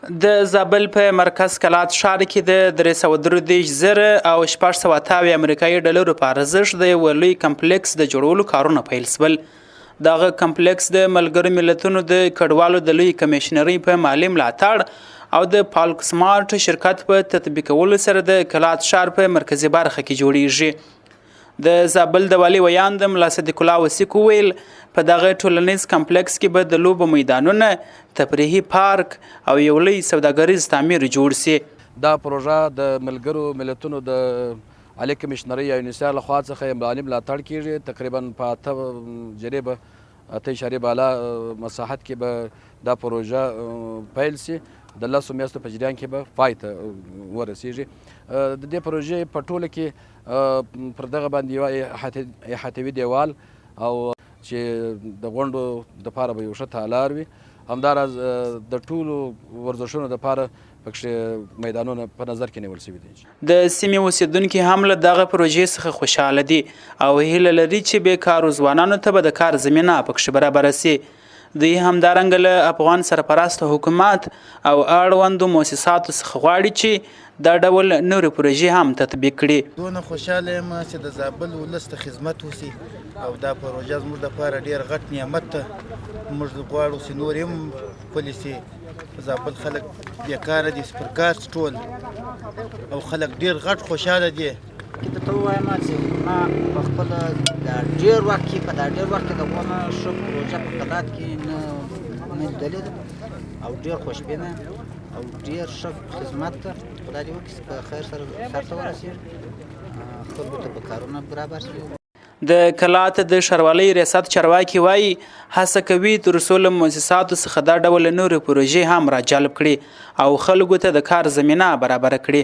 د زابل په مرکز کلات ښار کې د 333,000 او 628 امریکایي ډالرو په ارزښت د یو لوی کمپلیکس د جوړولو کارونه پیل شول. دغه کمپلیکس د ملګرو ملتونو د کډوالو د لوی کمیشنرۍ په مالي ملاتړ او د پالک سمارټ شرکت په تطبیقولو سره د کلات ښار په مرکزي برخه کې جوړیږي. د زابل د والي ویان د ملا صدیق الله وسیق وویل په دغه ټولنیز کمپلیکس کې به د لوبو میدانونه، تفریحي پارک او یو لوی سوداګریز تعمیر جوړ شي. دا پروژه د ملګرو ملتونو د عالی کمیشنرۍ یا یونیسیار لخوا څخه مالي ملاتړ کیږي. تقریبا په 8 جریبه 8 بالا مساحت کې به دا پروژه پیل شي. د 10 میاشتو په جریان کې به پای ته ورسیږي. د دې پروژې په ټوله کې پر دغه باندې یو احاطوي دیوال او چې د غونډو دپاره به یو ښه تالار وي. همداراز د ټولو ورزشونو دپاره پکښې میدانونه په نظر کې نیول شوي دي. د سیمې اوسیدونکي هم له دغه پروژې څخه خوشحاله دي او هیله لري چې بیکارو ځوانانو ته به د کار زمینه پکښې برابره سي. دوی همدارنګه له افغان سرپرست حکومت او اړوندو مؤسساتو څخه غواړي چې دا ډول نورې پروژې هم تطبیق کړي. دونه خوشحاله یم چې د زابل ولس ته خدمت وشي او دا پروژه زموږ دپاره ډېر غټ نعمت ته موږ غواړو چې نور هم پلي شي. زابل خلک بیکاره دي، سپرکار ټول او خلک ډېر غټ خوشحاله دي. ته ووایم چې ما په خپل دا ډېر وخت کې په دا ډېر وخت کې دغونه ښه پروژه په کلات کې نه لیدلې ده او ډېر خوشبینه او ډېر ښه خدمت ته خدای دې وکړي چې په خیر سره سرته ورسېږي، خلکو ته به کارونه برابر شي. د کلات د ښاروالۍ ریاست چارواکي وایي هڅه کوي تر څو له مؤسساتو څخه دا ډول نورې پروژې هم راجلب کړي او خلکو ته د کار زمینه برابره کړي.